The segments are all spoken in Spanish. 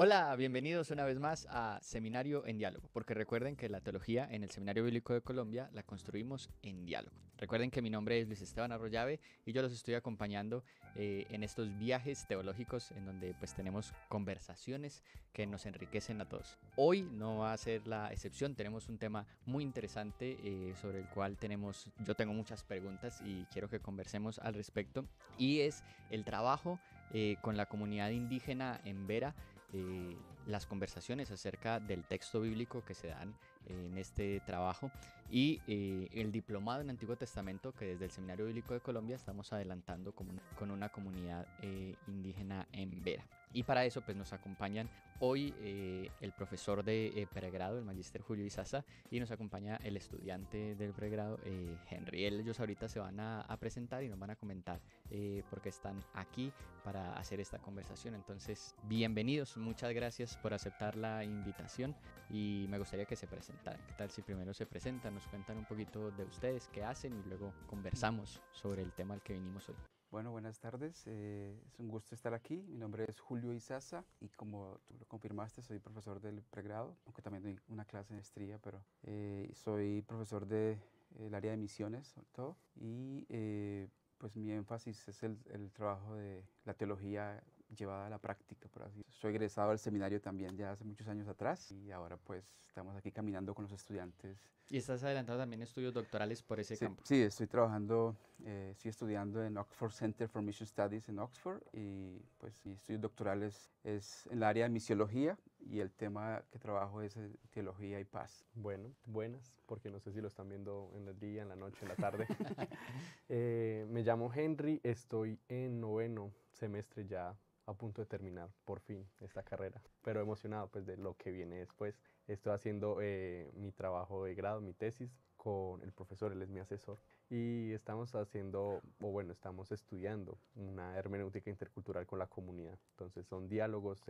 Hola, bienvenidos una vez más a Seminario en Diálogo, porque recuerden que la teología en el Seminario Bíblico de Colombia la construimos en diálogo. Recuerden que mi nombre es Luis Esteban Arroyave y yo los estoy acompañando en estos viajes teológicos en donde pues tenemos conversaciones que nos enriquecen a todos. Hoy no va a ser la excepción, tenemos un tema muy interesante sobre el cual yo tengo muchas preguntas y quiero que conversemos al respecto, y es el trabajo con la comunidad indígena en Vera, las conversaciones acerca del texto bíblico que se dan en este trabajo y el diplomado en Antiguo Testamento que desde el Seminario Bíblico de Colombia estamos adelantando con una comunidad indígena en Vera. Y para eso pues nos acompañan hoy el profesor de pregrado, el magíster Julio Izaza, y nos acompaña el estudiante del pregrado, Henry. Ellos ahorita se van a presentar y nos van a comentar por qué están aquí para hacer esta conversación. Entonces, bienvenidos, muchas gracias por aceptar la invitación y me gustaría que se presentaran. ¿Qué tal si primero se presentan, nos cuentan un poquito de ustedes, qué hacen y luego conversamos sobre el tema al que vinimos hoy? Bueno, buenas tardes. Es un gusto estar aquí. Mi nombre es Julio Izaza y como tú lo confirmaste, soy profesor del pregrado, aunque también doy una clase de maestría, pero soy profesor del área de misiones, sobre todo, y pues mi énfasis es el trabajo de la teología llevada a la práctica, por así decirlo. Soy egresado del seminario también ya hace muchos años atrás y ahora pues estamos aquí caminando con los estudiantes. Y estás adelantando también estudios doctorales por ese Sí, campo. sí, estoy trabajando, estoy estudiando en Oxford Center for Mission Studies en Oxford y pues mi estudio doctoral es en el área de misiología y el tema que trabajo es teología y paz. Bueno, buenas, porque no sé si lo están viendo en el día, en la noche, en la tarde. Me llamo Henry, estoy en noveno semestre ya a punto de terminar por fin esta carrera, pero emocionado pues de lo que viene después. Estoy haciendo mi trabajo de grado, mi tesis con el profesor, él es mi asesor, y estamos haciendo, o bueno, estamos estudiando una hermenéutica intercultural con la comunidad. Entonces son diálogos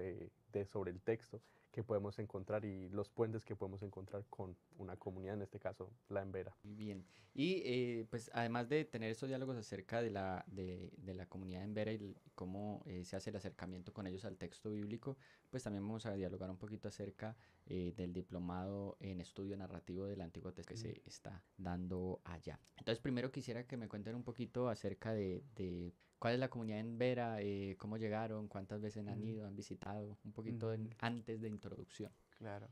sobre el texto que podemos encontrar y los puentes que podemos encontrar con una comunidad, en este caso la Embera. Muy bien. Y pues además de tener estos diálogos acerca de la comunidad en Vera y cómo se hace el acercamiento con ellos al texto bíblico, pues también vamos a dialogar un poquito acerca del diplomado en estudio narrativo del Antiguo Testamento que se está dando allá. Entonces primero quisiera que me cuenten un poquito acerca de cuál es la comunidad en Vera, cómo llegaron, cuántas veces han Mm, ido, han visitado, un poquito ujú, antes de introducción. claro.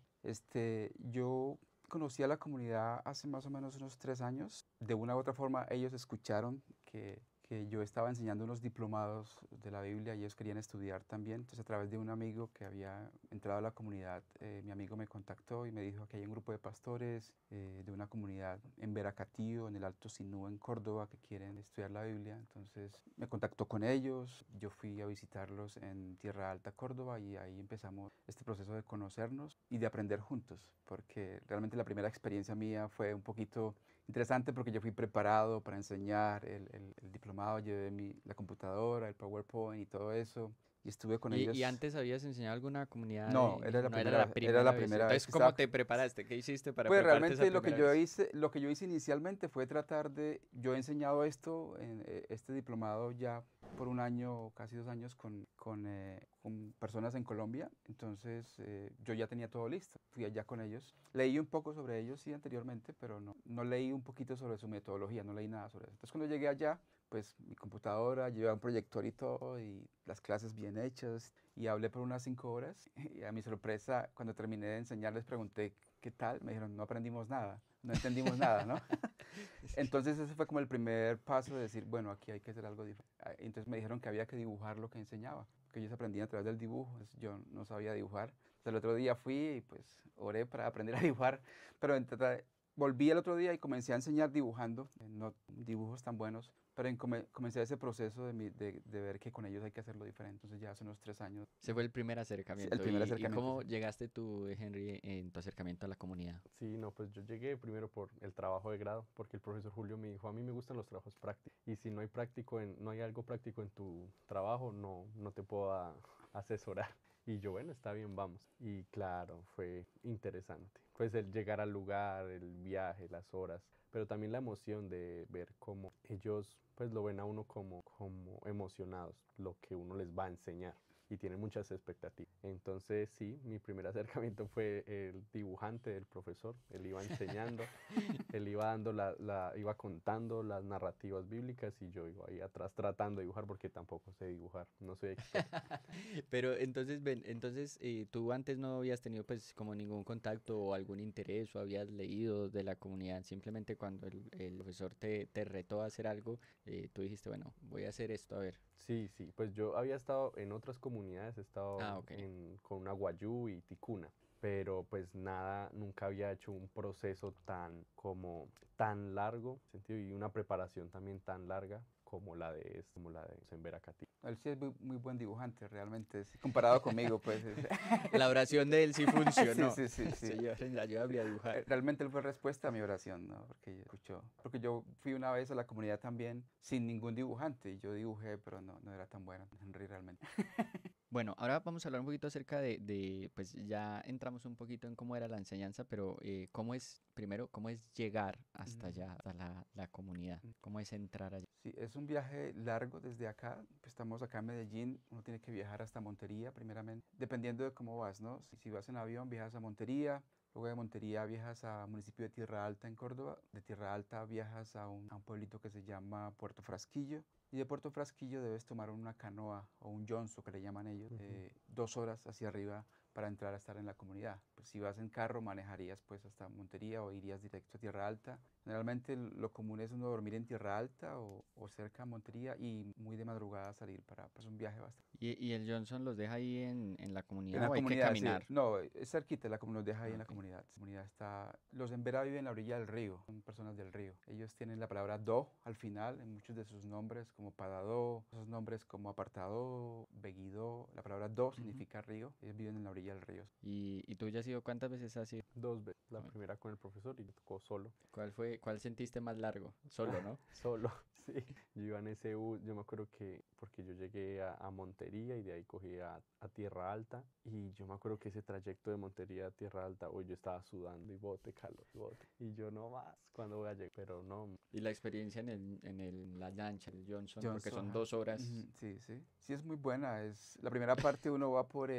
Yo conocí a la comunidad hace más o menos unos 3 años. De una u otra forma, ellos escucharon que yo estaba enseñando unos diplomados de la Biblia y ellos querían estudiar también. Entonces, a través de un amigo que había entrado a la comunidad, mi amigo me contactó y me dijo que hay un grupo de pastores de una comunidad en Veracatío, en el Alto Sinú, en Córdoba, que quieren estudiar la Biblia. Entonces, me contactó con ellos. Yo fui a visitarlos en Tierra Alta, Córdoba, y ahí empezamos este proceso de conocernos y de aprender juntos, porque realmente la primera experiencia mía fue un poquito interesante porque yo fui preparado para enseñar el diplomado, llevé la computadora, el PowerPoint y todo eso, y estuve con Y ellos. antes habías enseñado a alguna comunidad No, indígena? No era la era primera la vez. primera vez Entonces, que ¿cómo estaba. te preparaste? ¿Qué hiciste para Pues prepararte esa realmente primera vez? lo que yo hice inicialmente fue tratar yo he enseñado esto, este diplomado ya por un año, casi 2 años con personas en Colombia, entonces yo ya tenía todo listo, fui allá con ellos, leí un poco sobre ellos sí anteriormente, pero no leí un poquito sobre su metodología, no leí nada sobre eso. Entonces cuando llegué allá, pues mi computadora, llevaba un proyector y todo, y las clases bien hechas, y hablé por unas 5 horas, y a mi sorpresa, cuando terminé de enseñar, les pregunté qué tal, me dijeron, no aprendimos nada, no entendimos nada, ¿no? Entonces ese fue como el primer paso de decir, bueno, aquí hay que hacer algo diferente. Entonces me dijeron que había que dibujar lo que enseñaba, que ellos aprendían a través del dibujo, yo no sabía dibujar. Entonces el otro día fui y pues oré para aprender a dibujar, pero volví el otro día y comencé a enseñar dibujando, no dibujos tan buenos, pero comencé ese proceso de ver que con ellos hay que hacerlo diferente. Entonces ya hace unos 3 años, Ese fue el primer sí, el acercamiento. primer Y acercamiento. cómo Sí. llegaste tú, Henry, en tu acercamiento a la comunidad? Sí, no, pues yo llegué primero por el trabajo de grado, porque el profesor Julio me dijo, a mí me gustan los trabajos prácticos, y si no hay algo práctico en tu trabajo, no te puedo asesorar. Y yo, bueno, está bien, vamos. Y claro, fue interesante. Pues el llegar al lugar, el viaje, las horas, pero también la emoción de ver cómo ellos pues lo ven a uno como emocionados, lo que uno les va a enseñar. y tienen muchas expectativas. Entonces sí, mi primer acercamiento fue el dibujante del profesor, él iba enseñando, él iba dando iba contando las narrativas bíblicas y yo iba ahí atrás tratando de dibujar porque tampoco sé dibujar, no soy experto. Pero entonces, ven, entonces tú antes no habías tenido pues como ningún contacto o algún interés o habías leído de la comunidad, simplemente cuando el profesor te retó a hacer algo, tú dijiste, bueno, voy a hacer esto, a ver. Sí, sí, pues yo había estado en otras comunidades, he Ah, estado ok. con Aguayú y Ticuna, pero pues nada, nunca había hecho un proceso tan largo, sentido, y una preparación también tan larga como la de en Veracatí. Él sí es muy buen dibujante, realmente, sí, comparado conmigo, pues. La oración de él sí Sí, funcionó. sí, sí, sí. Señor, ayúdame a dibujar. Realmente él fue respuesta a mi oración, ¿no? Porque yo fui una vez a la comunidad también sin ningún dibujante y yo dibujé, pero no era tan bueno, Henry, realmente. Bueno, ahora vamos a hablar un poquito acerca pues ya entramos un poquito en cómo era la enseñanza, pero cómo es, primero, cómo es llegar hasta Ujú. allá, hasta la comunidad, cómo es entrar allá. Sí, es un viaje largo desde acá. Pues, estamos acá en Medellín, uno tiene que viajar hasta Montería primeramente, dependiendo de cómo vas, ¿no? Si vas en avión, viajas a Montería, luego de Montería viajas a municipio de Tierra Alta en Córdoba, de Tierra Alta viajas a un pueblito que se llama Puerto Frasquillo, y de Puerto Frasquillo debes tomar una canoa o un yonzo que le llaman ellos, Ujú. 2 horas hacia arriba para entrar a estar en la comunidad. Pues si vas en carro manejarías pues hasta Montería o irías directo a Tierra Alta. Generalmente lo común es uno dormir en Tierra Alta o cerca de Montería y muy de madrugada salir para pues un viaje bastante. Y el Johnson los deja ahí en la En comunidad la o hay que comunidad, sí. caminar? No, es cerquita, la comunidad nos deja ahí Ah, en la ok. comunidad. La comunidad está... Los Embera viven en la orilla del río, son personas del río. Ellos tienen la palabra do al final en muchos de sus nombres, como Padadó, esos nombres como Apartado, Beguidó. La palabra do Ujú. significa río. Ellos viven en la orilla del río. ¿Y tú ya has ido cuántas veces has ido? 2 veces, la Cu- primera con el profesor y me tocó solo. cuál sentiste más largo? Solo, ¿no? Solo, sí. Yo iba en ese bus, yo me acuerdo que, porque yo llegué a Montería y de ahí cogí a Tierra Alta. Y yo me acuerdo que ese trayecto de Montería a Tierra Alta, hoy yo estaba sudando y bote, calor, y bote. Y yo no más, cuando voy a llegar? Pero no, Y la experiencia la lancha, el Johnson, porque Johnson, son ajá. 2 horas. Ujú, sí, sí. Sí, es muy buena. La primera parte uno va por...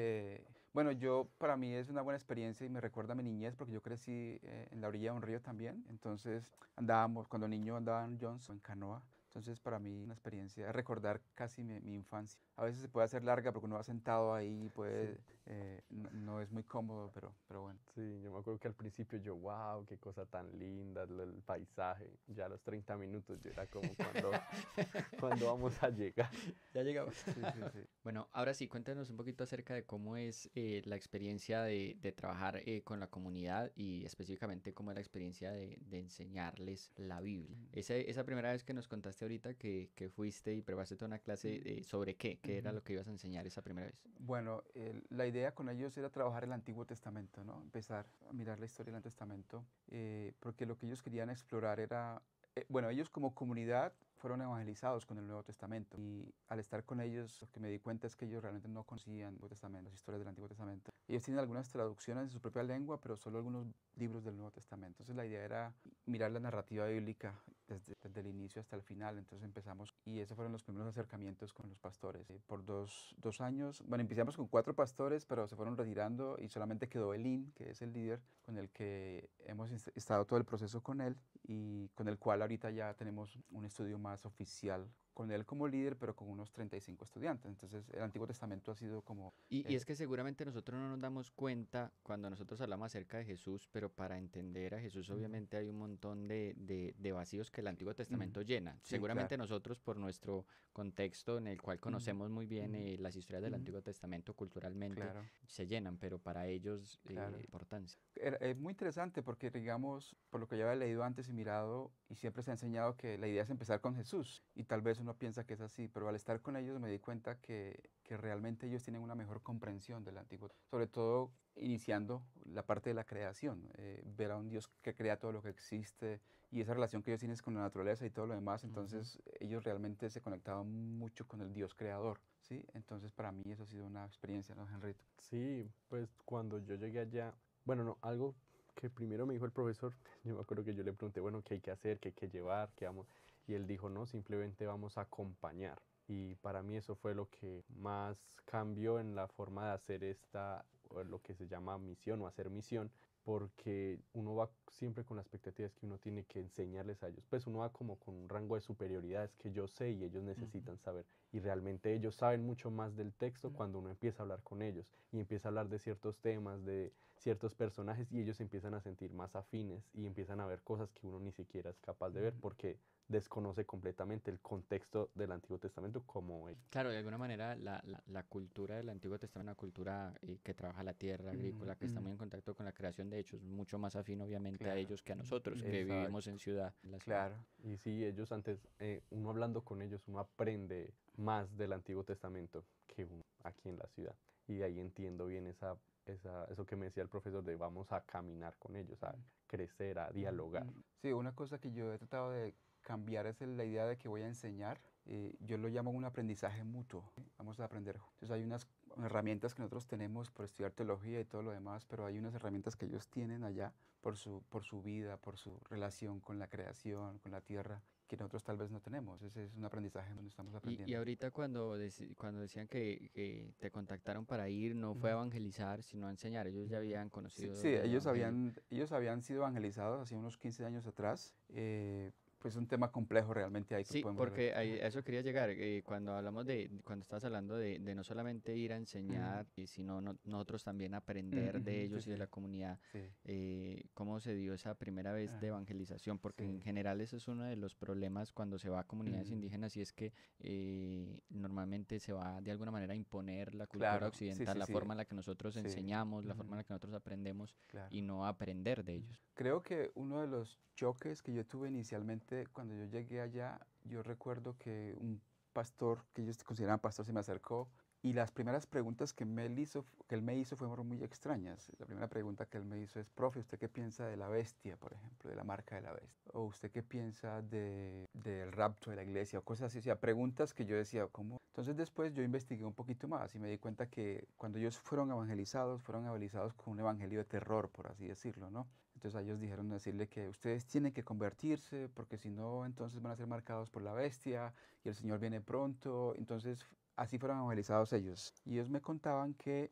bueno, para mí es una buena experiencia y me recuerda a mi niñez porque yo crecí en la orilla de un río también. Entonces cuando niño andaba en Johnson, en canoa. Entonces para mí una experiencia, es recordar casi mi infancia. A veces se puede hacer larga porque uno va sentado ahí y sí. puede, no es muy cómodo, pero bueno. Sí, yo me acuerdo que al principio yo, wow, qué cosa tan linda, el paisaje. Ya a los 30 minutos yo era como cuando vamos a llegar. Ya llegamos. Sí, sí, sí. Bueno, ahora sí, cuéntanos un poquito acerca de cómo es la experiencia de trabajar con la comunidad y específicamente cómo es la experiencia de enseñarles la Biblia. Mm, Esa primera vez que nos contaste ahorita que fuiste y probaste toda una clase, mm, ¿sobre qué era ujú. lo que ibas a enseñar esa primera vez? Bueno, la idea con ellos era trabajar el Antiguo Testamento, ¿no? Empezar a mirar la historia del Antiguo Testamento, porque lo que ellos querían explorar era, bueno, ellos como comunidad fueron evangelizados con el Nuevo Testamento y al estar con ellos, lo que me di cuenta es que ellos realmente no conocían el Nuevo Testamento, las historias del Antiguo Testamento. Ellos tienen algunas traducciones en su propia lengua, pero solo algunos libros del Nuevo Testamento. Entonces la idea era mirar la narrativa bíblica desde el inicio hasta el final. Entonces empezamos y esos fueron los primeros acercamientos con los pastores. Por dos años, bueno, empezamos con 4 pastores, pero se fueron retirando y solamente quedó Elín, que es el líder con el que hemos estado todo el proceso con él y con el cual ahorita ya tenemos un estudio más oficial con él como líder, pero con unos 35 estudiantes. Entonces el Antiguo Testamento ha sido como... Y es que seguramente nosotros no nos damos cuenta cuando nosotros hablamos acerca de Jesús, pero para entender a Jesús Ujú, obviamente hay un montón de vacíos que el Antiguo ujú. Testamento llena. Sí, claro. Seguramente nosotros por nuestro contexto en el cual Ujú, conocemos muy bien ujú, las historias del ujú. Antiguo Testamento culturalmente Claro, se llenan, pero para ellos claro. importancia. Es muy interesante porque, digamos, por lo que ya había leído antes y mirado, y siempre se ha enseñado que la idea es empezar con Jesús, y tal vez uno piensa que es así, pero al estar con ellos me di cuenta que realmente ellos tienen una mejor comprensión del Antiguo, sobre todo iniciando la parte de la creación, ver a un Dios que crea todo lo que existe y esa relación que ellos tienen con la naturaleza y todo lo demás, Ujú. entonces ellos realmente se conectaban mucho con el Dios creador, ¿sí? Entonces para mí eso ha sido una experiencia, ¿no, Henrito? Sí, pues cuando yo llegué allá, bueno, no, algo que primero me dijo el profesor, yo me acuerdo que yo le pregunté, bueno, ¿qué hay que hacer? ¿Qué hay que llevar? ¿Qué vamos? Y él dijo, no, simplemente vamos a acompañar. Y para mí eso fue lo que más cambió en la forma de hacer o lo que se llama misión o hacer misión, porque uno va siempre con la expectativa de que uno tiene que enseñarles a ellos. Pues uno va como con un rango de superioridades que yo sé y ellos necesitan saber. Y realmente ellos saben mucho más del texto cuando uno empieza a hablar con ellos y empieza a hablar de ciertos temas, de ciertos personajes, y ellos empiezan a sentir más afines y empiezan a ver cosas que uno ni siquiera es capaz de ver porque desconoce completamente el contexto del Antiguo Testamento como ellos. Claro, de alguna manera la cultura del Antiguo Testamento es una cultura que trabaja la tierra agrícola, que está muy en contacto con la creación, de hecho es mucho más afín obviamente a Claro. ellos que a nosotros, que vivimos en ciudad. La ciudad. Claro. Y sí, ellos antes, uno hablando con ellos, uno aprende más del Antiguo Testamento que uno aquí en la ciudad. Y de ahí entiendo bien eso que me decía el profesor de vamos a caminar con ellos, a crecer, a dialogar. Sí, una cosa que yo he tratado de cambiar es la idea de que voy a enseñar. Yo lo llamo un aprendizaje mutuo. Vamos a aprender. Entonces hay unas herramientas que nosotros tenemos por estudiar teología y todo lo demás, pero hay unas herramientas que ellos tienen allá por su vida, por su relación con la creación, con la tierra, que nosotros tal vez no tenemos. Ese es un aprendizaje donde estamos aprendiendo. Y ahorita cuando decían que te contactaron para ir, no fue a evangelizar, sino a enseñar, ellos ya habían Sí, conocido sí, del evangelio. ellos habían sido evangelizados hace unos 15 años atrás. Pues es un tema complejo realmente ahí que Sí, podemos hablar. porque a eso quería llegar. Cuando hablamos cuando estás hablando de no solamente ir a enseñar, sino nosotros también aprender de Sí, ellos y de sí, la comunidad, sí. cómo se dio esa primera vez de Ajá, evangelización, porque en sí. general eso es uno de los problemas cuando se va a comunidades indígenas y es que normalmente se va de alguna manera a imponer la cultura Claro, sí, occidental, sí, la sí. forma en la que nosotros Sí. enseñamos, la forma en la que nosotros aprendemos Claro. y no aprender de ellos. Creo que uno de los choques que yo tuve inicialmente cuando yo llegué allá, yo recuerdo que un pastor que ellos consideraban pastor se me acercó y las primeras preguntas que él me hizo fueron muy extrañas. La primera pregunta que él me hizo es, profe, ¿usted qué piensa de la bestia, por ejemplo, de la marca de la bestia? ¿O usted qué piensa del rapto de la iglesia? O cosas así, o sea, preguntas que yo decía, ¿cómo? Entonces después yo investigué un poquito más y me di cuenta que cuando ellos fueron evangelizados con un evangelio de terror, por así decirlo, ¿no? Entonces ellos dijeron decirle que ustedes tienen que convertirse porque si no, entonces van a ser marcados por la bestia y el Señor viene pronto. Entonces así fueron evangelizados ellos. Y ellos me contaban que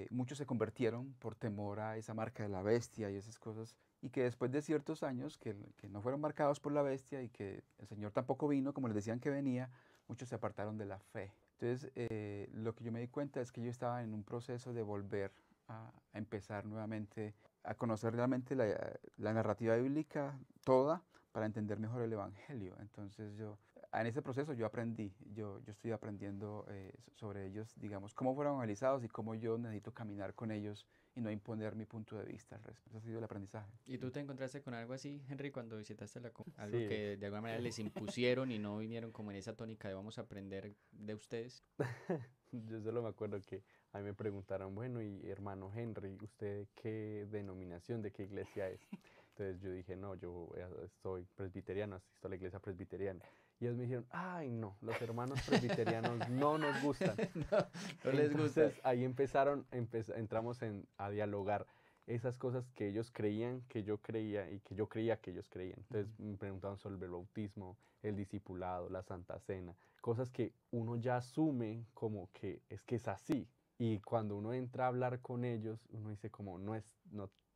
muchos se convirtieron por temor a esa marca de la bestia y esas cosas. Y que después de ciertos años que no fueron marcados por la bestia y que el Señor tampoco vino, como les decían que venía, muchos se apartaron de la fe. Entonces lo que yo me di cuenta es que yo estaba en un proceso de volver a empezar nuevamente a conocer realmente la narrativa bíblica toda para entender mejor el Evangelio. Entonces en ese proceso yo aprendí, yo estoy aprendiendo sobre ellos, digamos, cómo fueron evangelizados y cómo yo necesito caminar con ellos y no imponer mi punto de vista al respecto. Ese ha sido el aprendizaje. ¿Y tú te encontraste con algo así, Henry, cuando visitaste algo Sí, que de alguna manera les impusieron y no vinieron como en esa tónica de vamos a aprender de ustedes? yo solo me acuerdo que a mí me preguntaron, bueno, y hermano Henry, ¿usted qué denominación, de qué iglesia es? Entonces yo dije, no, yo soy presbiteriano, asisto a la iglesia presbiteriana. Y ellos me dijeron, ay, no, los hermanos presbiterianos no nos gustan. No les gusta. Entonces ahí entramos a dialogar esas cosas que ellos creían que yo creía y que yo creía que ellos creían. Entonces me preguntaban sobre el bautismo, el discipulado, la Santa Cena, cosas que uno ya asume como que es así. Y cuando uno entra a hablar con ellos, uno dice como no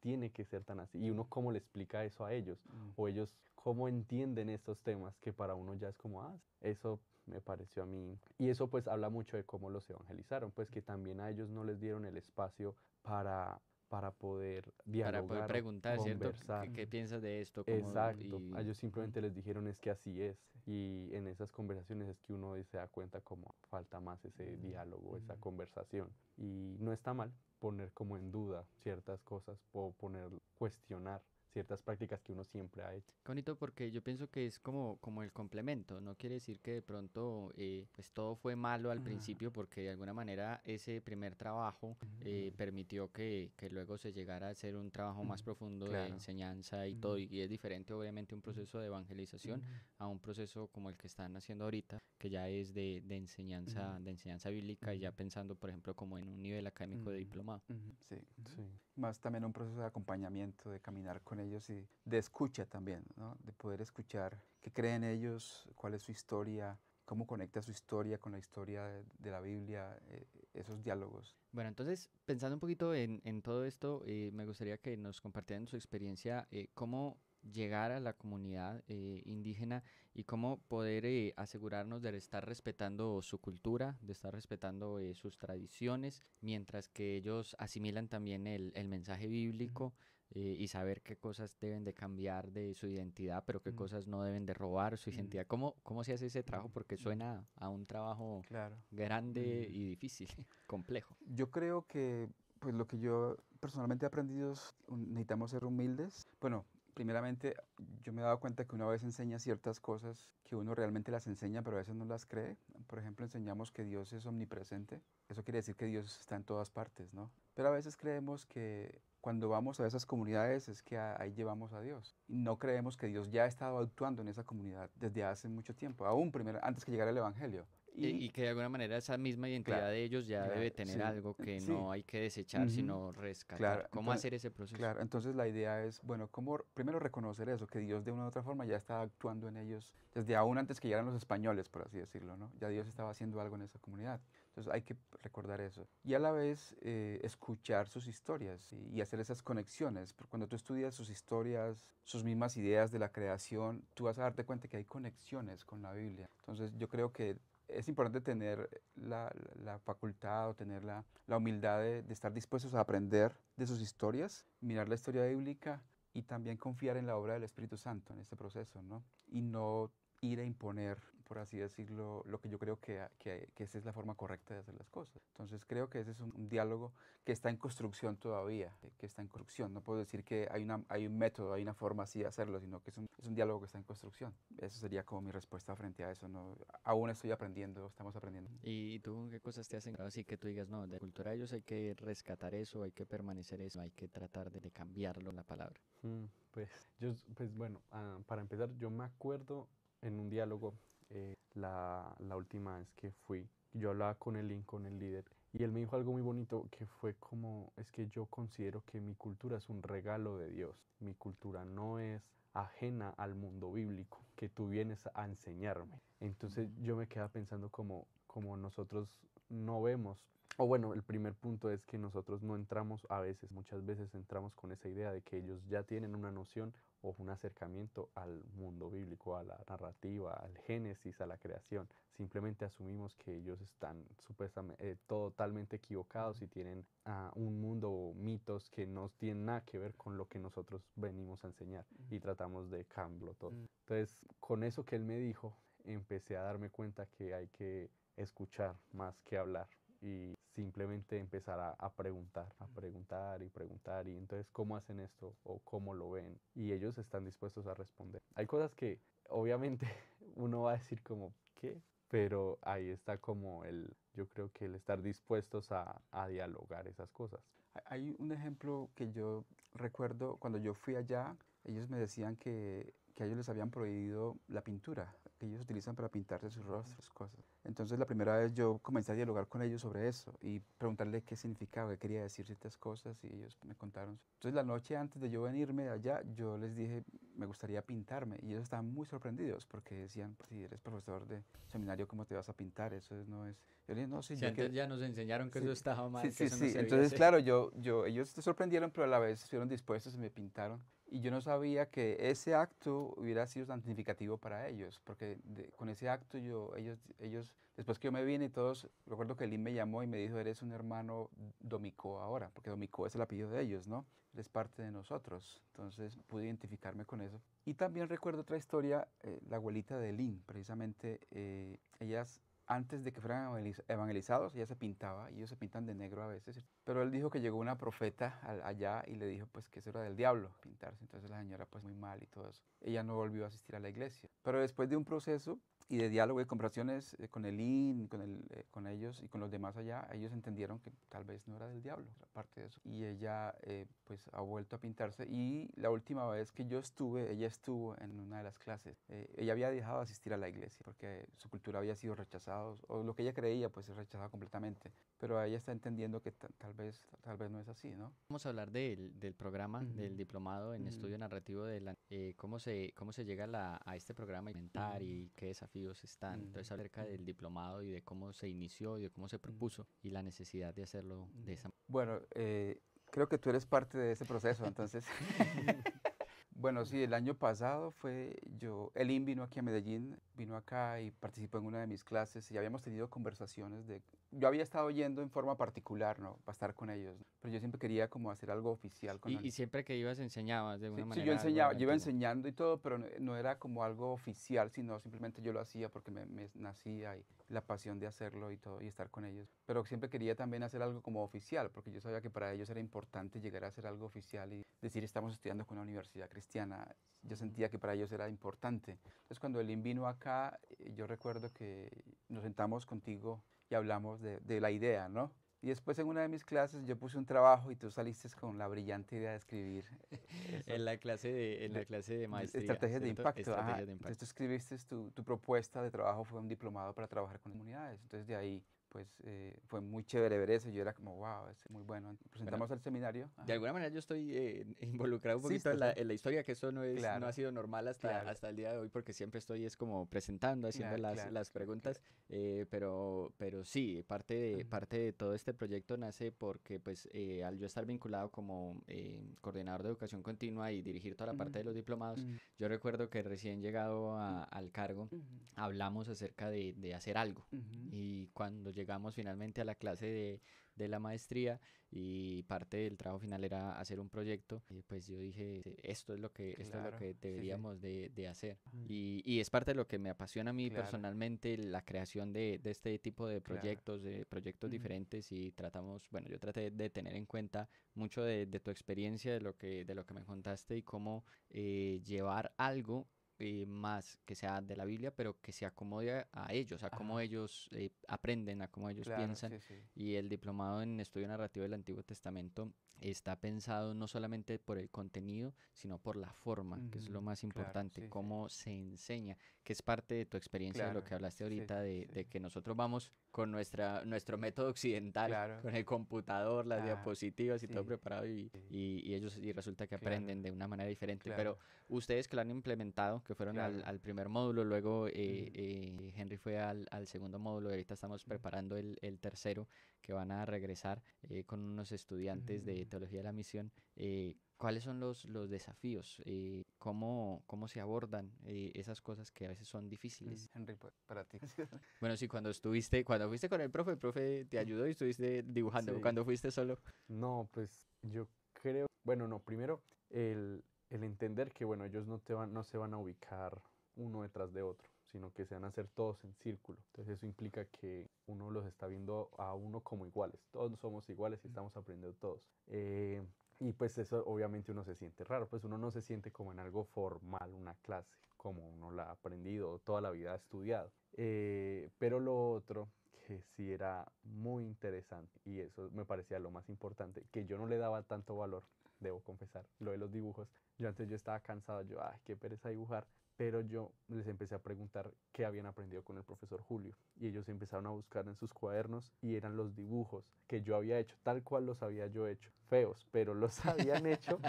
tiene que ser tan así. Y uno cómo le explica eso a ellos, o ellos cómo entienden estos temas que para uno ya es como, eso me pareció a mí. Y eso pues habla mucho de cómo los evangelizaron, pues que también a ellos no les dieron el espacio para poder Para poder dialogar o preguntar, ¿cierto? conversar. ¿Qué piensas de esto? Exacto, a Y ellos simplemente les dijeron es que así es. Y en esas conversaciones es que uno se da cuenta como falta más ese diálogo, esa conversación. Y no está mal poner como en duda ciertas cosas o cuestionar ciertas prácticas que uno siempre ha hecho. qué bonito porque yo pienso que es como el complemento, no quiere decir que de pronto pues todo fue malo al principio porque de alguna manera ese primer trabajo permitió que luego se llegara a hacer un trabajo más profundo de Claro. enseñanza y todo y es diferente obviamente un proceso de evangelización a un proceso como el que están haciendo ahorita que ya es de enseñanza bíblica y ya pensando por ejemplo como en un nivel académico de diplomado. Sí. Sí. Más también un proceso de acompañamiento, de caminar con ellos y de escucha también, ¿no? De poder escuchar qué creen ellos, cuál es su historia, cómo conecta su historia con la historia de la Biblia, esos diálogos. Bueno, entonces, pensando un poquito en todo esto, me gustaría que nos compartieran su experiencia, cómo llegar a la comunidad indígena y cómo poder asegurarnos de estar respetando su cultura, de estar respetando sus tradiciones, mientras que ellos asimilan también el mensaje Ujú, bíblico. Y saber qué cosas deben de cambiar de su identidad, pero qué mm, cosas no deben de robar su mm, identidad. ¿Cómo se hace ese trabajo? mm, Porque mm, suena a un trabajo claro. grande Mm. y difícil, complejo. Yo creo que pues lo que yo personalmente he aprendido es necesitamos ser humildes. Bueno, primeramente yo me he dado cuenta que una vez enseña ciertas cosas que uno realmente las enseña, pero a veces no las cree. Por ejemplo, enseñamos que Dios es omnipresente. Eso quiere decir que Dios está en todas partes, ¿no? Pero a veces creemos que cuando vamos a esas comunidades es que ahí llevamos a Dios. Y no creemos que Dios ya ha estado actuando en esa comunidad desde hace mucho tiempo, aún primero, antes que llegara el Evangelio. Y Y que de alguna manera esa misma identidad claro, de ellos ya debe claro, tener sí, algo que sí. no hay que desechar, Ujú, sino rescatar. claro, ¿Cómo entonces, hacer ese proceso? claro, entonces la idea es, bueno, cómo primero reconocer eso, que Dios de una u otra forma ya estaba actuando en ellos desde aún antes que llegaran los españoles, por así decirlo, ¿no? Ya Dios estaba haciendo algo en esa comunidad. Entonces hay que recordar eso. Y a la vez escuchar sus historias y hacer esas conexiones. Porque cuando tú estudias sus historias, sus mismas ideas de la creación, tú vas a darte cuenta que hay conexiones con la Biblia. Entonces yo creo que es importante tener la facultad o tener la humildad de estar dispuestos a aprender de sus historias, mirar la historia bíblica y también confiar en la obra del Espíritu Santo en este proceso, ¿no? Y no ir a imponer, por así decirlo, lo que yo creo que esa es la forma correcta de hacer las cosas. Entonces creo que ese es un diálogo que está en construcción todavía, que está en construcción. No puedo decir que hay un método, hay una forma así de hacerlo, sino que es un diálogo que está en construcción. Eso sería como mi respuesta frente a eso, ¿no? Aún estoy aprendiendo, estamos aprendiendo. ¿Y tú qué cosas te hacen así que tú digas, no, de cultura de ellos hay que rescatar eso, hay que permanecer eso, hay que tratar de cambiarlo la palabra? Pues pues bueno, para empezar, yo me acuerdo en un diálogo, la última vez que fui, yo hablaba con el link, con el líder, y él me dijo algo muy bonito que fue como, es que yo considero que mi cultura es un regalo de Dios, mi cultura no es ajena al mundo bíblico que tú vienes a enseñarme. Entonces Ujú, yo me quedaba pensando como nosotros no vemos, o bueno, el primer punto es que nosotros no entramos a veces, muchas veces entramos con esa idea de que ellos ya tienen una noción o un acercamiento al mundo bíblico, a la narrativa, al génesis, a la creación. Simplemente asumimos que ellos están supuestamente totalmente equivocados y tienen un mundo o mitos que no tienen nada que ver con lo que nosotros venimos a enseñar y tratamos de cambiarlo todo. ujú, Entonces, con eso que él me dijo, empecé a darme cuenta que hay que escuchar más que hablar y simplemente empezar a preguntar y preguntar y entonces cómo hacen esto o cómo lo ven y ellos están dispuestos a responder. Hay cosas que obviamente uno va a decir como, ¿qué? Pero ahí está como yo creo que el estar dispuestos a dialogar esas cosas. Hay un ejemplo que yo recuerdo cuando yo fui allá, ellos me decían que a ellos les habían prohibido la pintura, que ellos utilizan para pintarse sus rostros, cosas. Entonces la primera vez yo comencé a dialogar con ellos sobre eso y preguntarle qué significaba, qué quería decir ciertas cosas y ellos me contaron. Entonces la noche antes de yo venirme de allá, yo les dije, me gustaría pintarme y ellos estaban muy sorprendidos porque decían, pues, si eres profesor de seminario, ¿cómo te vas a pintar? Eso no es... Yo le dije, no, sí, Si yo antes quiero... ya nos enseñaron que eso Sí, estaba sí, mal, que sí, eso no sí. se debía Entonces, hacer. claro, ellos se sorprendieron, pero a la vez estuvieron dispuestos y me pintaron. Y yo no sabía que ese acto hubiera sido tan significativo para ellos, porque con ese acto después que yo me vine, todos, recuerdo que Lynn me llamó y me dijo, eres un hermano Domicó ahora, porque Domicó es el apellido de ellos, ¿no? Eres parte de nosotros. Entonces pude identificarme con eso. Y también recuerdo otra historia, la abuelita de Lynn, precisamente, ellas antes de que fueran evangelizados, ella se pintaba, y ellos se pintan de negro a veces. Pero él dijo que llegó una profeta allá y le dijo pues que eso era del diablo, pintarse. Entonces la señora pues muy mal y todo eso. Ella no volvió a asistir a la iglesia. Pero después de un proceso y de diálogo y conversaciones con el IN, con ellos y con los demás allá, ellos entendieron que tal vez no era del diablo, aparte de eso. Y ella pues ha vuelto a pintarse y la última vez que yo estuve, ella estuvo en una de las clases. Ella había dejado de asistir a la iglesia porque su cultura había sido rechazada o lo que ella creía pues es rechazada completamente. Pero ella está entendiendo que tal tal vez no es así, ¿no? Vamos a hablar del programa, del diplomado en estudio narrativo, cómo se llega a este programa y qué desafíos están. Entonces, acerca del diplomado y de cómo se inició y de cómo se propuso y la necesidad de hacerlo de esa manera. Bueno, creo que tú eres parte de ese proceso, entonces. Bueno, sí, el año pasado Elín vino aquí a Medellín, vino acá y participó en una de mis clases y habíamos tenido conversaciones yo había estado yendo en forma particular, ¿no? Para estar con ellos, ¿no? Pero yo siempre quería como hacer algo oficial con Y siempre que ibas enseñabas de alguna Sí, manera yo algo enseñaba, del yo iba antiguo. enseñando y todo, pero no era como algo oficial, sino simplemente yo lo hacía porque me nacía y la pasión de hacerlo y todo y estar con ellos. Pero siempre quería también hacer algo como oficial, porque yo sabía que para ellos era importante llegar a hacer algo oficial y decir estamos estudiando con una universidad cristiana. Yo sentía que para ellos era importante. Entonces cuando Elín vino acá, yo recuerdo que nos sentamos contigo y hablamos de la idea, ¿no? Y después en una de mis clases yo puse un trabajo y tú saliste con la brillante idea de escribir eso, En la clase de maestría, estrategias de ¿cierto? impacto. Ajá. Estrategias de Entonces impacto. tú escribiste tu propuesta de trabajo, fue un diplomado para trabajar con comunidades. Entonces de ahí pues fue muy chévere ver eso. Yo era como, wow, es muy bueno. Bueno, Presentamos al seminario. de Ajá. alguna manera yo estoy involucrado un Sí, poquito está. en la historia, que eso no ha Claro, sido normal claro, hasta el día de hoy, porque siempre estoy es como presentando, haciendo claro, claro, las claro. preguntas, pero sí, parte de todo este proyecto nace porque pues al yo estar vinculado como coordinador de educación continua y dirigir toda la parte de los diplomados, Ujú, yo recuerdo que recién llegado al cargo, ujú, hablamos acerca de hacer algo. ujú. Y cuando llegamos finalmente a la clase de la maestría y parte del trabajo final era hacer un proyecto, pues yo dije, esto es lo Claro, que sí, sí. deberíamos de hacer. Ujú. Y es parte de lo que me apasiona a mí Claro, personalmente, la creación de este tipo claro. de proyectos Ujú, diferentes y bueno, yo traté de tener en cuenta mucho de tu experiencia, de lo que me contaste y cómo llevar algo más que sea de la Biblia, pero que se acomode a ellos, a cómo ajá, ellos aprenden, a cómo ellos claro, piensan. sí, sí. Y el diplomado en estudio narrativo del Antiguo Testamento está pensado no solamente por el contenido, sino por la forma, que es lo Ujú, más claro, importante, sí, sí. cómo se enseña, que es parte de tu experiencia de lo Claro, que hablaste sí, ahorita, sí, sí. de que nosotros vamos con nuestro método occidental, Claro. con el computador, las Ah, diapositivas y todo sí, preparado, sí. y ellos y resulta que Claro, aprenden de una manera diferente. claro, Pero ustedes que lo han implementado, que fueron claro. al primer módulo, luego Ujú, Henry fue al segundo módulo y ahorita estamos ujú, preparando el tercero, que van a regresar con unos estudiantes de ujú. Teología de la Misión. ¿Cuáles son los desafíos? ¿Cómo se abordan esas cosas que a veces son difíciles? Henry, para ti. Bueno, sí, cuando fuiste con el profe te ayudó y estuviste dibujando. Sí, Cuando fuiste solo. no, pues yo creo, bueno, no, primero el entender que, bueno, ellos no se van a ubicar uno detrás de otro, sino que se van a hacer todos en círculo. Entonces eso implica que uno los está viendo a uno como iguales. Todos somos iguales y estamos aprendiendo todos. Y pues eso obviamente uno se siente raro, pues uno no se siente como en algo formal, una clase, como uno la ha aprendido, toda la vida ha estudiado. Pero lo otro que sí era muy interesante y eso me parecía lo más importante, que yo no le daba tanto valor, debo confesar, lo de los dibujos. Yo estaba cansado, ay, qué pereza dibujar, pero yo les empecé a preguntar qué habían aprendido con el profesor Julio y ellos empezaron a buscar en sus cuadernos y eran los dibujos que yo había hecho, tal cual los había yo hecho, feos, pero los habían hecho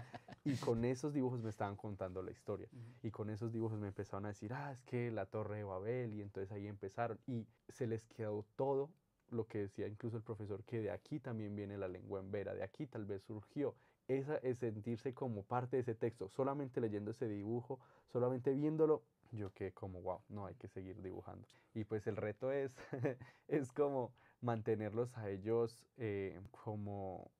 y con esos dibujos me estaban contando la historia y con esos dibujos me empezaron a decir, es que la Torre de Babel y entonces ahí empezaron y se les quedó todo lo que decía incluso el profesor, que de aquí también viene la lengua embera, de aquí tal vez surgió. Esa es sentirse como parte de ese texto, solamente leyendo ese dibujo, solamente viéndolo, yo quedé como, wow, no hay que seguir dibujando. Y pues el reto es, es como mantenerlos a ellos como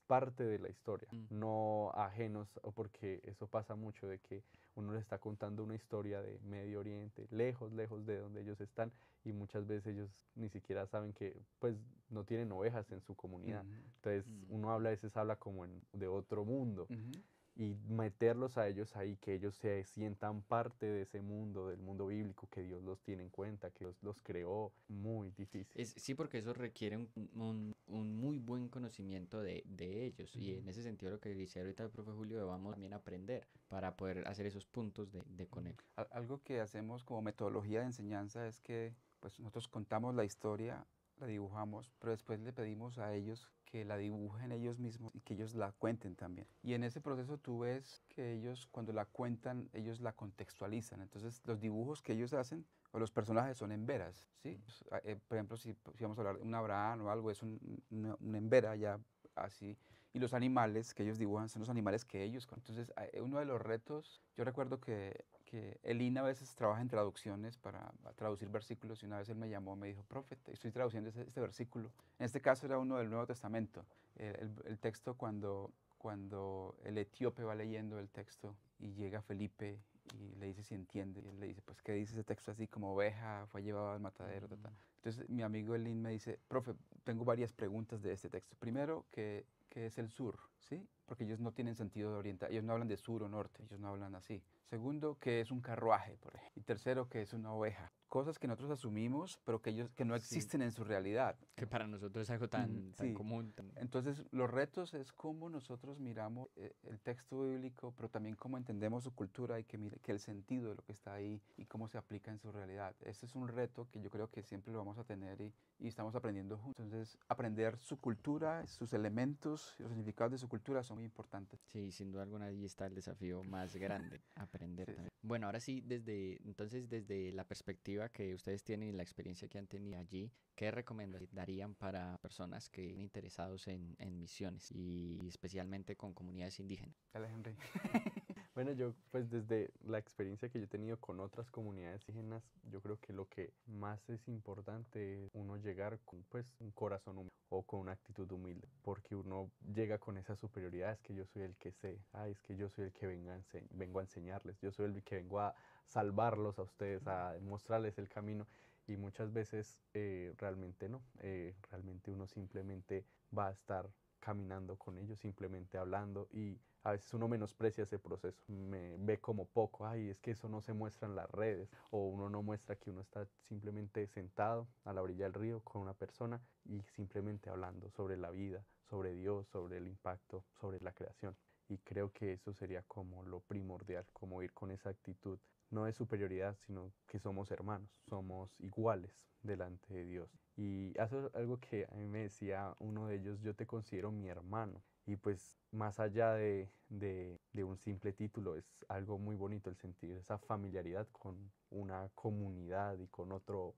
parte de la historia, Mm. no ajenos, porque eso pasa mucho de que uno le está contando una historia de Medio Oriente, lejos, lejos de donde ellos están, y muchas veces ellos ni siquiera saben que pues no tienen ovejas en su comunidad. Ujú, Entonces Mm. uno habla, a veces habla como de otro mundo ujú. y meterlos a ellos ahí, que ellos se sientan parte de ese mundo, del mundo bíblico, que Dios los tiene en cuenta, que Dios los creó, muy difícil. Sí, porque eso requiere un muy buen conocimiento de ellos. Y Ujú, en ese sentido, lo que dice ahorita el profe Julio, debamos también aprender para poder hacer esos puntos de ujú. conexión. Algo que hacemos como metodología de enseñanza es que pues nosotros contamos la historia la dibujamos, pero después le pedimos a ellos que la dibujen ellos mismos y que ellos la cuenten también. Y en ese proceso tú ves que ellos cuando la cuentan, ellos la contextualizan. Entonces los dibujos que ellos hacen o los personajes son en veras, ¿sí? Por ejemplo, si vamos a hablar de un Abraham o algo, es una en vera ya así. Y los animales que ellos dibujan son los animales que ellos. Entonces, uno de los retos, yo recuerdo que Elina a veces trabaja en traducciones para traducir versículos y una vez él me llamó, me dijo, profe, estoy traduciendo este versículo. En este caso era uno del Nuevo Testamento. El texto cuando el etíope va leyendo el texto y llega Felipe y le dice si entiende, y él le dice, pues, ¿qué dice ese texto así como oveja, fue llevado al matadero? Entonces mi amigo Elin me dice, profe, tengo varias preguntas de este texto. Primero, ¿qué es el sur? ¿Sí? Porque ellos no tienen sentido de orientar, ellos no hablan de sur o norte, ellos no hablan así. Segundo, ¿qué es un carruaje, por ejemplo? Y tercero, ¿qué es una oveja? Cosas que nosotros asumimos, pero que no Sí, existen en su realidad. que para nosotros es algo tan Sí, común. entonces los retos es cómo nosotros miramos el texto bíblico, pero también cómo entendemos su cultura y que el sentido de lo que está ahí y cómo se aplica en su realidad. Este es un reto que yo creo que siempre lo vamos a tener y estamos aprendiendo juntos. Entonces aprender su cultura, sus elementos, los significados de su cultura son muy importantes. Sí, sin duda alguna ahí está el desafío más grande, aprender Sí, también. Bueno, ahora sí, entonces desde la perspectiva que ustedes tienen y la experiencia que han tenido allí, ¿qué recomendaciones darían para personas que estén interesados en misiones y especialmente con comunidades indígenas? dale, Henry. Bueno, yo pues desde la experiencia que yo he tenido con otras comunidades indígenas, yo creo que lo que más es importante es uno llegar con pues un corazón humilde o con una actitud humilde, porque uno llega con esa superioridad, es que yo soy el que sé, es que yo soy el que vengo a enseñarles, yo soy el que vengo a salvarlos a ustedes, a mostrarles el camino. Y muchas veces realmente no, realmente uno simplemente va a estar caminando con ellos, simplemente hablando y a veces uno menosprecia ese proceso, me ve como poco, es que eso no se muestra en las redes o uno no muestra que uno está simplemente sentado a la orilla del río con una persona y simplemente hablando sobre la vida, sobre Dios, sobre el impacto, sobre la creación. Y creo que eso sería como lo primordial, como ir con esa actitud, no de superioridad, sino que somos hermanos, somos iguales delante de Dios. Y eso es algo que a mí me decía uno de ellos, yo te considero mi hermano. Y pues más allá de un simple título, es algo muy bonito el sentir esa familiaridad con una comunidad y con otro,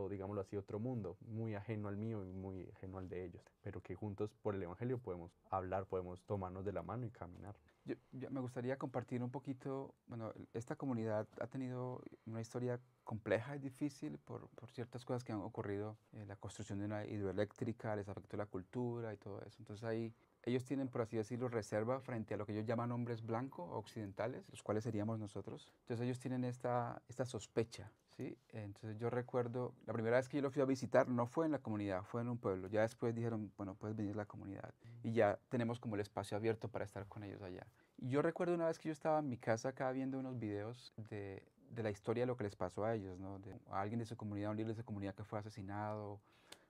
digámoslo así, otro mundo, muy ajeno al mío y muy ajeno al de ellos, pero que juntos por el Evangelio podemos hablar, podemos tomarnos de la mano y caminar. Yo me gustaría compartir un poquito, bueno, esta comunidad ha tenido una historia compleja y difícil por ciertas cosas que han ocurrido, la construcción de una hidroeléctrica, les afectó la cultura y todo eso. Entonces ahí ellos tienen, por así decirlo, reserva frente a lo que ellos llaman hombres blancos o occidentales, los cuales seríamos nosotros. Entonces ellos tienen esta sospecha, ¿sí? Entonces yo recuerdo, la primera vez que yo lo fui a visitar no fue en la comunidad, fue en un pueblo. Ya después dijeron, bueno, puedes venir a la comunidad y ya tenemos como el espacio abierto para estar con ellos allá. Y yo recuerdo una vez que yo estaba en mi casa acá viendo unos videos de la historia de lo que les pasó a ellos, ¿no? A alguien de su comunidad, un líder de su comunidad que fue asesinado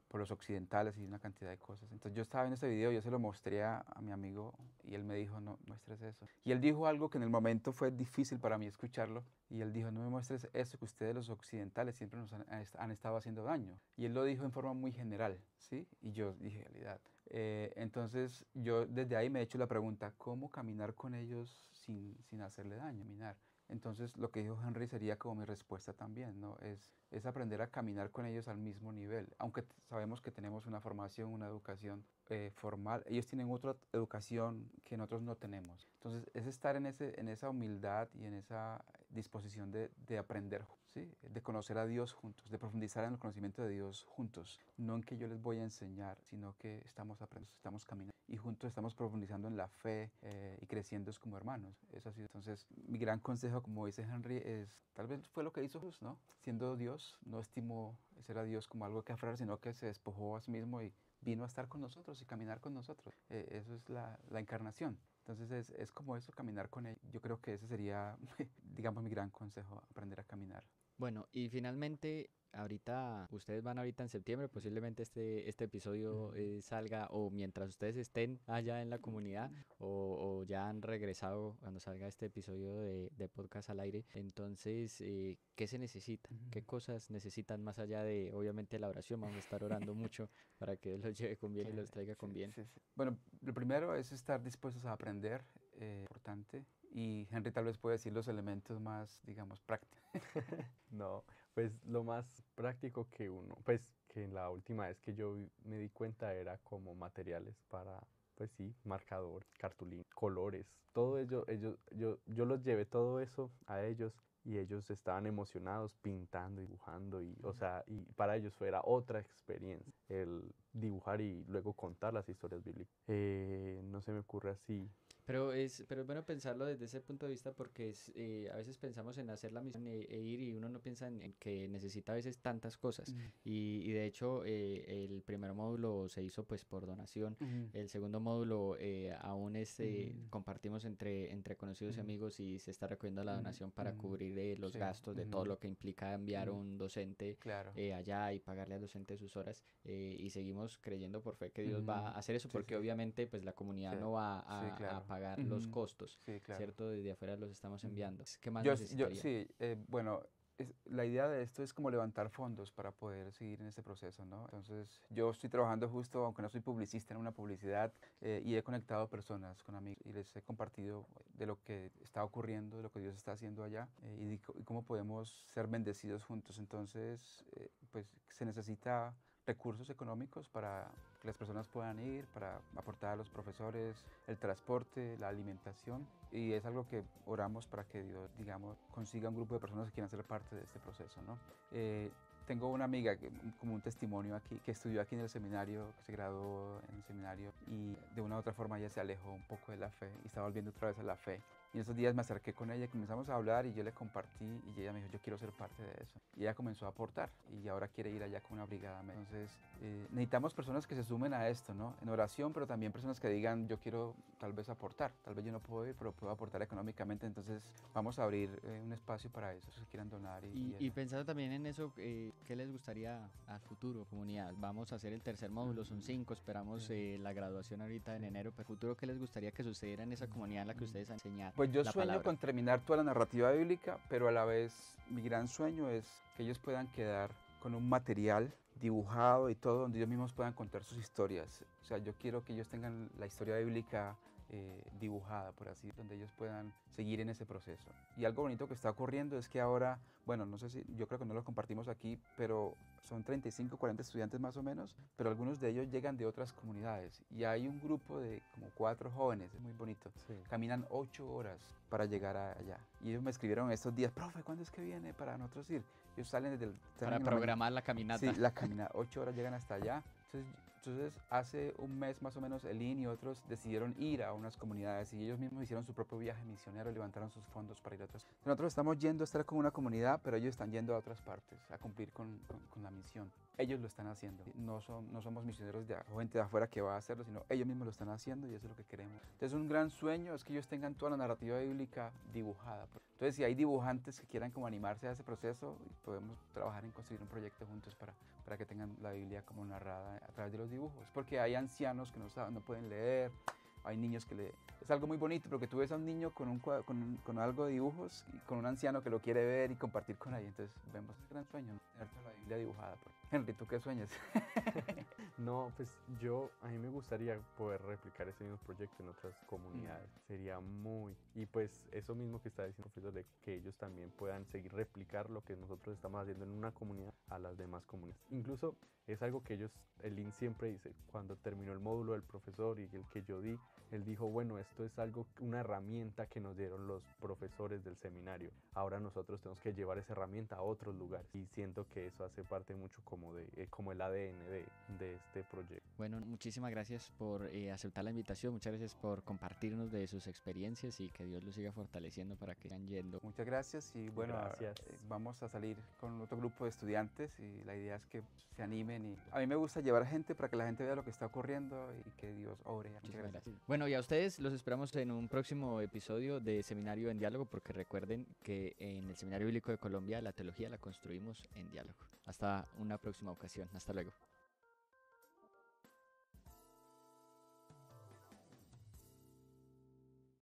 por los occidentales y una cantidad de cosas. Entonces yo estaba viendo ese video, yo se lo mostré a mi amigo y él me dijo, no muestres eso. Y él dijo algo que en el momento fue difícil para mí escucharlo. Y él dijo, no me muestres eso, que ustedes los occidentales siempre nos han estado haciendo daño. Y él lo dijo en forma muy general, ¿sí? Y yo dije, realidad. Entonces yo desde ahí me he hecho la pregunta, ¿cómo caminar con ellos sin hacerle daño? Caminar. Entonces lo que dijo Henry sería como mi respuesta también, ¿no? Es aprender a caminar con ellos al mismo nivel, aunque sabemos que tenemos una formación, una educación formal, ellos tienen otra educación que nosotros no tenemos. Entonces es estar en esa humildad y en esa disposición de aprender, ¿sí? De conocer a Dios juntos, de profundizar en el conocimiento de Dios juntos, no en que yo les voy a enseñar, sino que estamos aprendiendo, estamos caminando y juntos estamos profundizando en la fe y creciendo como hermanos. Eso así. Entonces mi gran consejo, como dice Henry, es tal vez fue lo que hizo Jesús, ¿no? Siendo Dios, no estimó ser a Dios como algo que aferrar, sino que se despojó a sí mismo y vino a estar con nosotros y caminar con nosotros. Eso es la encarnación. Entonces es como eso, caminar con él. Yo creo que ese sería, digamos, mi gran consejo, aprender a caminar. Bueno, y finalmente, ahorita, ustedes van ahorita en septiembre, posiblemente este episodio salga o mientras ustedes estén allá en la comunidad o ya han regresado cuando salga este episodio de podcast al aire. Entonces, ¿qué se necesita? ¿Qué cosas necesitan más allá de, obviamente, la oración? Vamos a estar orando mucho para que Dios los lleve con bien y los traiga con Sí, bien. sí, sí. Bueno, lo primero es estar dispuestos a aprender, importante. Y Henry tal vez puede decir los elementos más, digamos, prácticos. No, pues lo más práctico que uno, pues que la última vez que yo me di cuenta era como materiales para, pues sí, marcador, cartulina, colores, todo ello, yo los llevé todo eso a ellos y ellos estaban emocionados pintando y dibujando y, o sea, y para ellos era otra experiencia el dibujar y luego contar las historias bíblicas. No se me ocurre así. Pero es bueno pensarlo desde ese punto de vista porque a veces pensamos en hacer la misión e ir y uno no piensa en que necesita a veces tantas cosas. Mm, Y de hecho el primer módulo se hizo pues por donación. ujú, El segundo módulo aún ujú, compartimos entre conocidos y ujú, amigos y se está recogiendo la ujú, donación para ujú. cubrir los Sí, gastos de todo ujú, lo que implica enviar ujú, un docente claro. allá y pagarle al docente sus horas y seguimos creyendo por fe que Dios va Ujú, a hacer eso sí, porque sí, obviamente pues la comunidad sí, no va sí, a claro. pagar los Ujú, costos, sí, claro. ¿cierto? Desde afuera los estamos Ujú. enviando. ¿Qué más Yo necesitarían? sí, bueno, la idea de esto es como levantar fondos para poder seguir en este proceso, ¿no? Entonces, yo estoy trabajando justo, aunque no soy publicista, en una publicidad y he conectado personas con amigos y les he compartido de lo que está ocurriendo, de lo que Dios está haciendo allá y cómo podemos ser bendecidos juntos. Entonces, pues se necesita recursos económicos para que las personas puedan ir, para aportar a los profesores, el transporte, la alimentación. Y es algo que oramos para que Dios, digamos, consiga un grupo de personas que quieran ser parte de este proceso, ¿no? Tengo una amiga, como un testimonio aquí, que estudió aquí en el seminario, que se graduó en el seminario y de una u otra forma ella se alejó un poco de la fe y está volviendo otra vez a la fe. Y en esos días me acerqué con ella, comenzamos a hablar y yo le compartí y ella me dijo, yo quiero ser parte de eso. Y ella comenzó a aportar y ahora quiere ir allá con una brigada. Entonces, necesitamos personas que se sumen a esto, ¿no? En oración, pero también personas que digan, yo quiero tal vez aportar, tal vez yo no puedo ir, pero puedo aportar económicamente. Entonces, vamos a abrir un espacio para eso, si quieran donar y Y eso. pensando también en eso, ¿qué les gustaría al futuro, comunidad? Vamos a hacer el tercer módulo, son 5, esperamos Sí, la graduación ahorita en sí. enero, pero futuro, ¿qué les gustaría que sucediera en esa comunidad en la que ustedes han enseñado Pues yo la sueño palabra? con terminar toda la narrativa bíblica, pero a la vez mi gran sueño es que ellos puedan quedar con un material dibujado y todo, donde ellos mismos puedan contar sus historias. O sea, yo quiero que ellos tengan la historia bíblica dibujada, por así, donde ellos puedan seguir en ese proceso. Y algo bonito que está ocurriendo es que ahora, bueno, no sé si, yo creo que no lo compartimos aquí, pero son 35, 40 estudiantes más o menos, pero algunos de ellos llegan de otras comunidades. Y hay un grupo de como 4 jóvenes, es muy bonito, Sí. caminan 8 horas para llegar allá. Y ellos me escribieron estos días, profe, ¿cuándo es que viene para nosotros ir? Ellos salen desde el... Para salen en la mañana. programar la Sí, caminata. la caminata, 8 horas llegan hasta allá. Entonces, hace un mes más o menos, Elin y otros decidieron ir a unas comunidades y ellos mismos hicieron su propio viaje misionero, levantaron sus fondos para ir a otras. Nosotros estamos yendo a estar con una comunidad, pero ellos están yendo a otras partes a cumplir con la misión. Ellos lo están haciendo. No somos misioneros o gente de afuera que va a hacerlo, sino ellos mismos lo están haciendo y eso es lo que queremos. Entonces, un gran sueño es que ellos tengan toda la narrativa bíblica dibujada. Entonces, si hay dibujantes que quieran como animarse a ese proceso, podemos trabajar en construir un proyecto juntos para que tengan la Biblia como narrada a través de los dibujos, porque hay ancianos que no pueden leer, hay niños que le... Es algo muy bonito, porque tú ves a un niño con algo de dibujos y con un anciano que lo quiere ver y compartir con él, entonces vemos el gran sueño, ¿no? Tener toda la Biblia dibujada. Henry, ¿tú qué sueñas? No, pues a mí me gustaría poder replicar ese mismo proyecto en otras comunidades. Sería muy... Y pues eso mismo que está diciendo el profesor, de que ellos también puedan seguir replicar lo que nosotros estamos haciendo en una comunidad a las demás comunidades. Incluso es algo que el IN siempre dice, cuando terminó el módulo del profesor y el que yo di, él dijo, bueno, esto es una herramienta que nos dieron los profesores del seminario. Ahora nosotros tenemos que llevar esa herramienta a otros lugares. Y siento que eso hace parte mucho como como el ADN de este proyecto. Bueno, muchísimas gracias por aceptar la invitación, muchas gracias por compartirnos de sus experiencias y que Dios los siga fortaleciendo para que sigan yendo. Muchas gracias y bueno, Gracias. vamos a salir con otro grupo de estudiantes y la idea es que se animen y a mí me gusta llevar gente para que la gente vea lo que está ocurriendo y que Dios obre. Muchas Muchísimas gracias. gracias. Bueno, y a ustedes los esperamos en un próximo episodio de Seminario en Diálogo, porque recuerden que en el Seminario Bíblico de Colombia la teología la construimos en diálogo. Hasta una próxima ocasión. Hasta luego.